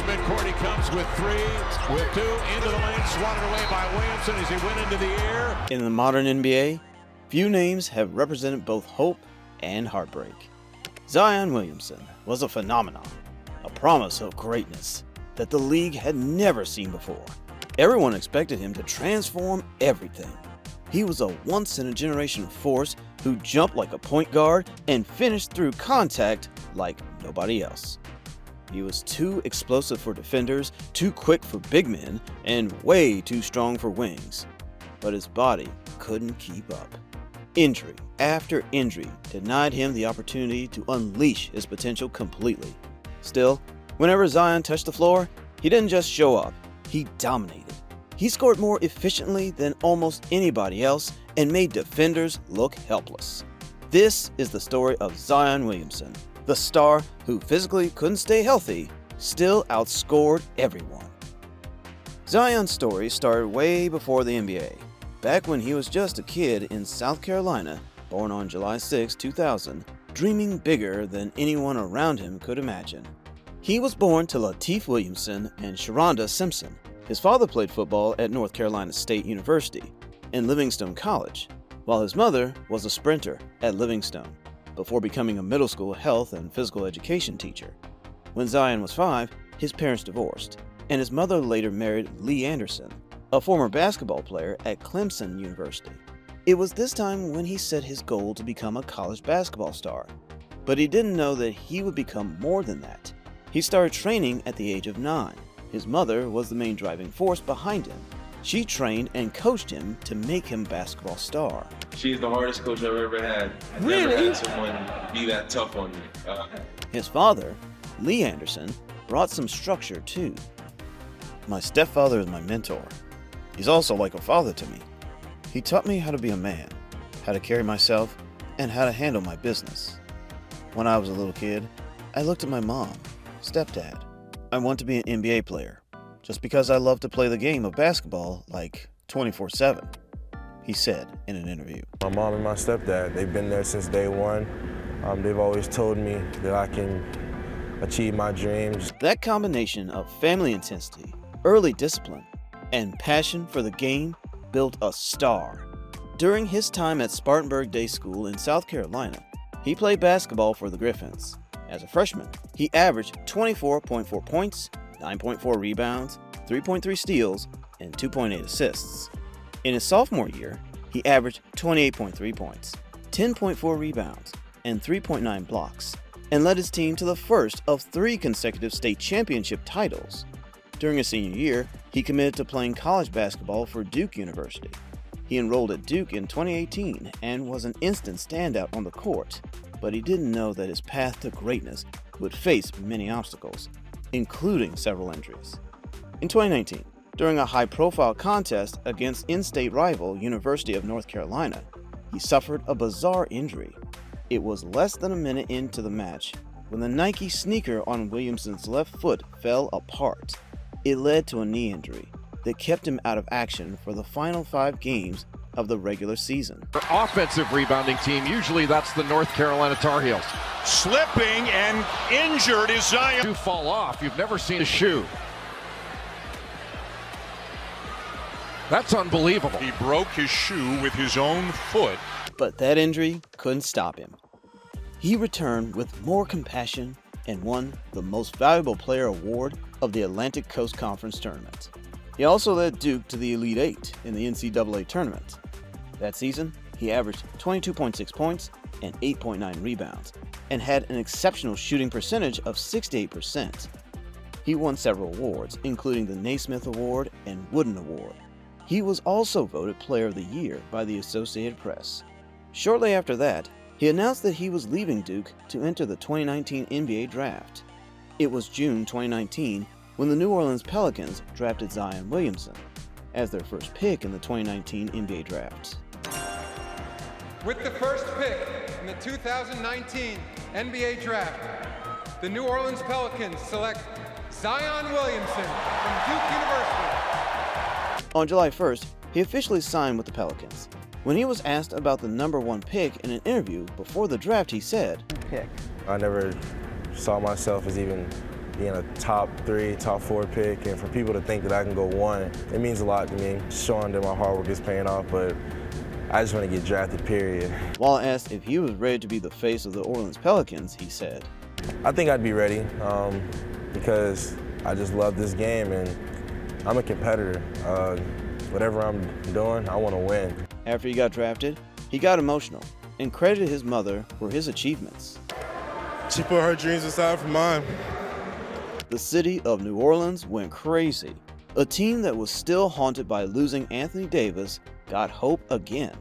midcourt. He comes with three, with two, into the lane, swatted away by Williamson as he went into the air. In the modern NBA, few names have represented both hope and heartbreak. Zion Williamson was a phenomenon, a promise of greatness that the league had never seen before. Everyone expected him to transform everything. He was a once-in-a-generation force who jumped like a point guard and finished through contact like nobody else. He was too explosive for defenders, too quick for big men, and way too strong for wings. But his body couldn't keep up. Injury after injury denied him the opportunity to unleash his potential completely. Still, whenever Zion touched the floor, he didn't just show up, he dominated. He scored more efficiently than almost anybody else and made defenders look helpless. This is the story of Zion Williamson, the star who physically couldn't stay healthy, still outscored everyone. Zion's story started way before the NBA, back when he was just a kid in South Carolina, born on July 6, 2000, dreaming bigger than anyone around him could imagine. He was born to Lateef Williamson and Sharonda Simpson. His father played football at North Carolina State University and Livingstone College, while his mother was a sprinter at Livingstone, before becoming a middle school health and physical education teacher. When Zion was 5, his parents divorced, and his mother later married Lee Anderson, a former basketball player at Clemson University. It was this time when he set his goal to become a college basketball star, but he didn't know that he would become more than that. He started training at the age of 9. His mother was the main driving force behind him. She trained and coached him to make him a basketball star. She's the hardest coach I've ever had. I've never had someone be that tough on me. His father, Lee Anderson, brought some structure too. My stepfather is my mentor. He's also like a father to me. He taught me how to be a man, how to carry myself, and how to handle my business. When I was a little kid, I looked at my mom, stepdad. I want to be an NBA player, just because I love to play the game of basketball like 24/7, he said in an interview. My mom and my stepdad, they've been there since day one. They've always told me that I can achieve my dreams. That combination of family intensity, early discipline, and passion for the game built a star. During his time at Spartanburg Day School in South Carolina, he played basketball for the Griffins. As a freshman, he averaged 24.4 points, 9.4 rebounds, 3.3 steals, and 2.8 assists. In his sophomore year, he averaged 28.3 points, 10.4 rebounds, and 3.9 blocks, and led his team to the first of 3 consecutive state championship titles. During his senior year, he committed to playing college basketball for Duke University. He enrolled at Duke in 2018 and was an instant standout on the court, but he didn't know that his path to greatness would face many obstacles, including several injuries. In 2019, during a high-profile contest against in-state rival University of North Carolina, he suffered a bizarre injury. It was less than a minute into the match when the Nike sneaker on Williamson's left foot fell apart. It led to a knee injury that kept him out of action for the final 5 games of the regular season. Offensive rebounding team, usually that's the North Carolina Tar Heels. Slipping and injured is Zion. You fall off, you've never seen a shoe. That's unbelievable. He broke his shoe with his own foot. But that injury couldn't stop him. He returned with more compassion and won the Most Valuable Player award of the Atlantic Coast Conference Tournament. He also led Duke to the Elite 8 in the NCAA tournament. That season, he averaged 22.6 points and 8.9 rebounds, and had an exceptional shooting percentage of 68%. He won several awards, including the Naismith Award and Wooden Award. He was also voted Player of the Year by the Associated Press. Shortly after that, he announced that he was leaving Duke to enter the 2019 NBA Draft. It was June 2019 when the New Orleans Pelicans drafted Zion Williamson as their first pick in the 2019 NBA Draft. With the first pick in the 2019 NBA Draft, the New Orleans Pelicans select Zion Williamson from Duke University. On July 1st, he officially signed with the Pelicans. When he was asked about the number 1 pick in an interview before the draft, he said, I never saw myself as even being a top 3, top 4 pick, and for people to think that I can go 1, it means a lot to me, showing that my hard work is paying off, but I just want to get drafted, period. While asked if he was ready to be the face of the Orleans Pelicans, he said, I think I'd be ready because I just love this game and I'm a competitor. Whatever I'm doing, I want to win. After he got drafted, he got emotional and credited his mother for his achievements. She put her dreams aside for mine. The city of New Orleans went crazy. A team that was still haunted by losing Anthony Davis got hope again.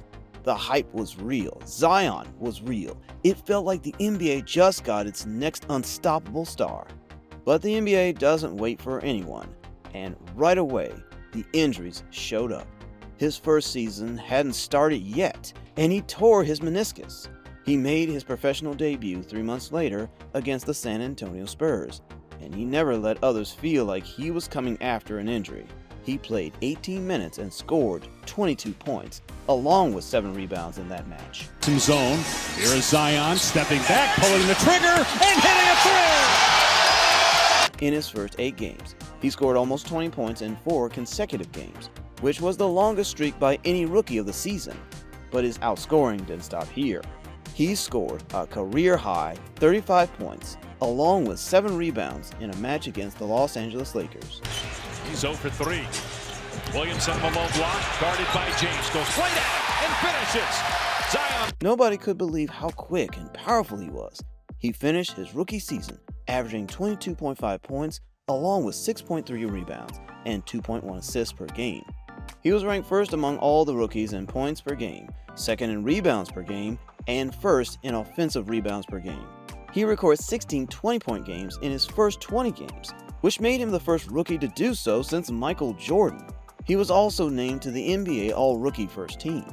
The hype was real. Zion was real. It felt like the NBA just got its next unstoppable star. But the NBA doesn't wait for anyone, and right away, the injuries showed up. His first season hadn't started yet, and he tore his meniscus. He made his professional debut 3 months later against the San Antonio Spurs, and he never let others feel like he was coming after an injury. He played 18 minutes and scored 22 points, along with 7 rebounds in that match. Some zone. Here is Zion stepping back, pulling the trigger, and hitting a three! In his first 8 games, he scored almost 20 points in 4 consecutive games, which was the longest streak by any rookie of the season. But his outscoring didn't stop here. He scored a career-high 35 points, along with 7 rebounds in a match against the Los Angeles Lakers. He's 0 for 3. Williamson on the low block, guarded by James, goes right at him and finishes. Zion. Nobody could believe how quick and powerful he was. He finished his rookie season averaging 22.5 points, along with 6.3 rebounds and 2.1 assists per game. He was ranked first among all the rookies in points per game, second in rebounds per game, and first in offensive rebounds per game. He recorded 16 20-point games in his first 20 games, which made him the first rookie to do so since Michael Jordan. He was also named to the NBA All-Rookie First Team.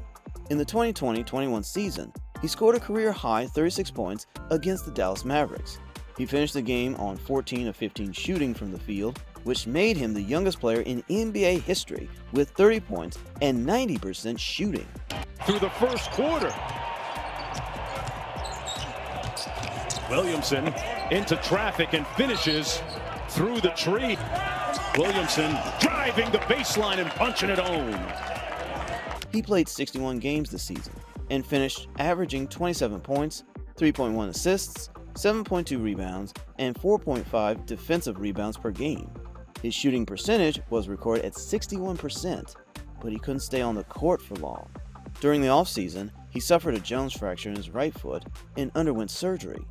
In the 2020-21 season, he scored a career-high 36 points against the Dallas Mavericks. He finished the game on 14 of 15 shooting from the field, which made him the youngest player in NBA history with 30 points and 90% shooting. Through the first quarter. Williamson into traffic and finishes through the tree. Williamson driving the baseline and punching it home. He played 61 games this season and finished averaging 27 points, 3.1 assists, 7.2 rebounds, and 4.5 defensive rebounds per game. His shooting percentage was recorded at 61%, but he couldn't stay on the court for long. During the offseason, he suffered a Jones fracture in his right foot and underwent surgery.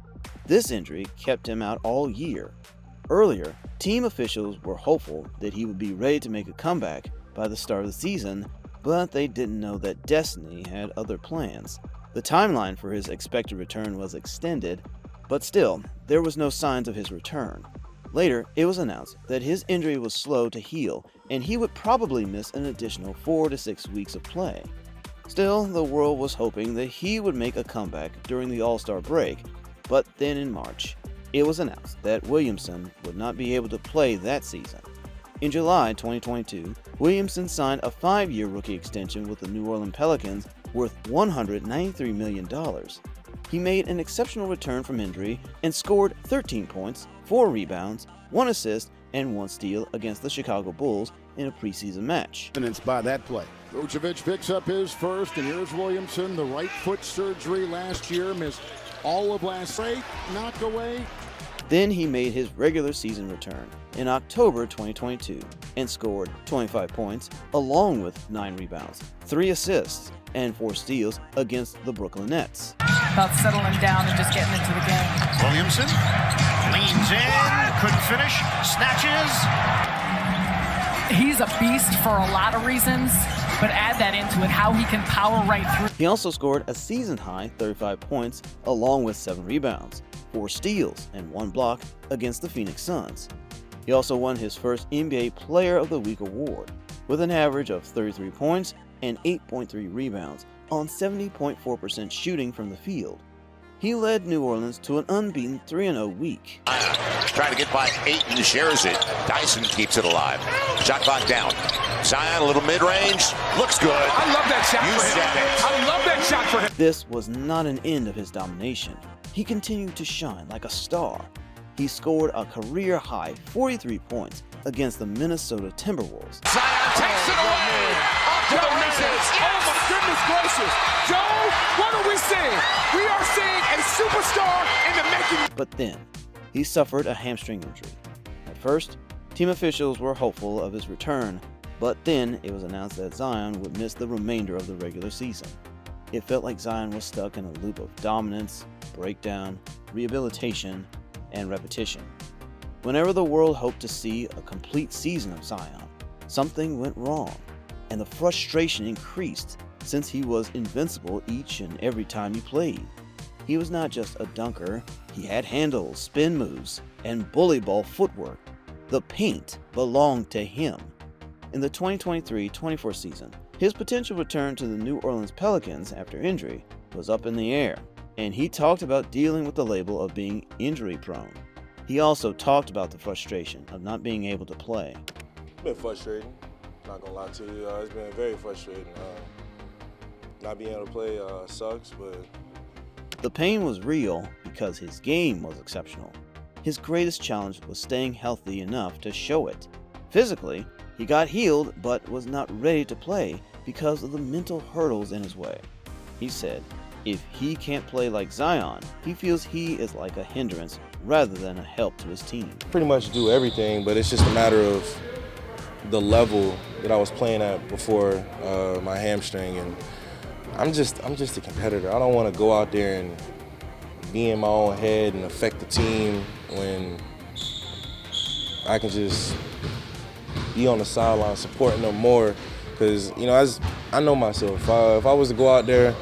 This injury kept him out all year. Earlier, team officials were hopeful that he would be ready to make a comeback by the start of the season, but they didn't know that destiny had other plans. The timeline for his expected return was extended, but still, there was no signs of his return. Later, it was announced that his injury was slow to heal, and he would probably miss an additional 4 to 6 weeks of play. Still, the world was hoping that he would make a comeback during the All-Star break, but then in March, it was announced that Williamson would not be able to play that season. In July 2022, Williamson signed a 5-year rookie extension with the New Orleans Pelicans worth $193 million. He made an exceptional return from injury and scored 13 points, 4 rebounds, 1 assist, and 1 steal against the Chicago Bulls in a preseason match. By that play. Vucevic picks up his first, and here's Williamson. The right foot surgery last year, missed all of last night, knocked away. Then he made his regular season return in October 2022 and scored 25 points along with 9 rebounds, 3 assists, and 4 steals against the Brooklyn Nets. About settling down and just getting into the game. Williamson leans in, couldn't finish, snatches. He's a beast for a lot of reasons, but add that into it, how he can power right through. He also scored a season-high 35 points along with 7 rebounds, 4 steals, and 1 block against the Phoenix Suns. He also won his first NBA Player of the Week award with an average of 33 points and 8.3 rebounds on 70.4% shooting from the field. He led New Orleans to an unbeaten 3-0 week. Trying to get by Ayton, shares it. Dyson keeps it alive. Shot clock down. Zion, a little mid-range. Looks good. I love that shot You for him. said it. I love that shot for him. This was not an end of his domination. He continued to shine like a star. he scored a career-high 43 points against the Minnesota Timberwolves. Zion takes it away! Off to the races! Oh my goodness gracious! Joe, what are we seeing? We are seeing a superstar in the making. But then, he suffered a hamstring injury. At first, team officials were hopeful of his return, but then it was announced that Zion would miss the remainder of the regular season. It felt like Zion was stuck in a loop of dominance, breakdown, rehabilitation, and repetition. Whenever the world hoped to see a complete season of Zion, something went wrong, and the frustration increased since he was invincible each and every time he played. He was not just a dunker, he had handles, spin moves, and bully ball footwork. The paint belonged to him. In the 2023-24 season, his potential return to the New Orleans Pelicans after injury was up in the air, and he talked about dealing with the label of being injury-prone. He also talked about the frustration of not being able to play. It's been frustrating, not gonna lie to you. It's been very frustrating. Not being able to play sucks, but... The pain was real because his game was exceptional. His greatest challenge was staying healthy enough to show it. Physically, he got healed but was not ready to play because of the mental hurdles in his way. He said, if he can't play like Zion, he feels he is like a hindrance rather than a help to his team. Pretty much do everything, but it's just a matter of the level that I was playing at before my hamstring, and I'm just a competitor. I don't want to go out there and be in my own head and affect the team when I can just be on the sideline supporting them more. Because, you know, I know myself. If I was to go out there,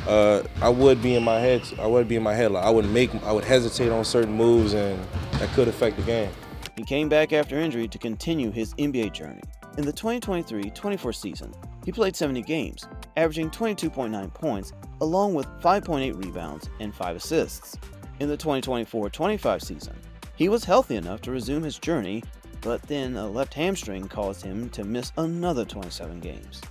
I would be in my head. Like I would hesitate on certain moves, and that could affect the game. He came back after injury to continue his NBA journey. In the 2023-24 season, he played 70 games, averaging 22.9 points, along with 5.8 rebounds and 5 assists. In the 2024-25 season, he was healthy enough to resume his journey, but then a left hamstring caused him to miss another 27 games.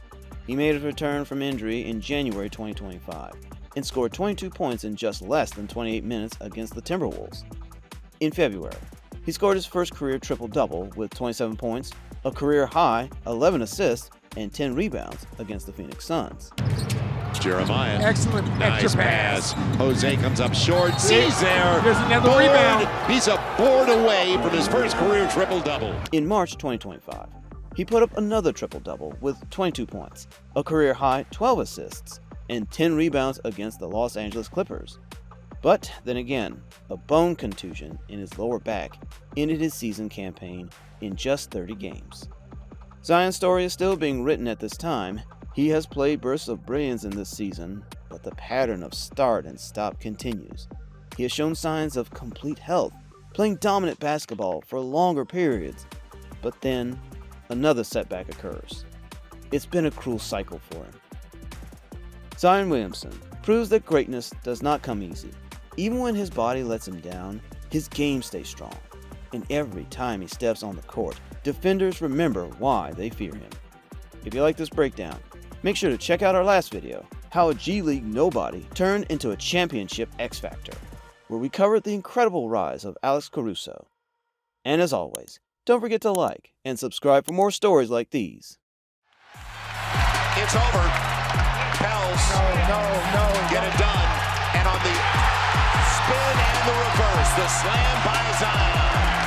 He made his return from injury in January 2025 and scored 22 points in just less than 28 minutes against the Timberwolves. In February, he scored his first career triple-double with 27 points, a career-high 11 assists, and 10 rebounds against the Phoenix Suns. Jeremiah. Excellent Nice extra pass. Jose comes up short. Sees there. There's another rebound. He's a board away from his first career triple-double. In March 2025, he put up another triple-double with 22 points, a career-high 12 assists, and 10 rebounds against the Los Angeles Clippers. But then again, a bone contusion in his lower back ended his season campaign in just 30 games. Zion's story is still being written at this time. He has played bursts of brilliance in this season, but the pattern of start and stop continues. He has shown signs of complete health, playing dominant basketball for longer periods, but then another setback occurs. It's been a cruel cycle for him. Zion Williamson proves that greatness does not come easy. Even when his body lets him down, his game stays strong. And every time he steps on the court, defenders remember why they fear him. If you like this breakdown, make sure to check out our last video, how a G League nobody turned into a championship X Factor, where we covered the incredible rise of Alex Caruso. And as always, don't forget to like and subscribe for more stories like these. It's over. Pels. No. Get it done. And on the spin and the reverse, the slam by Zion.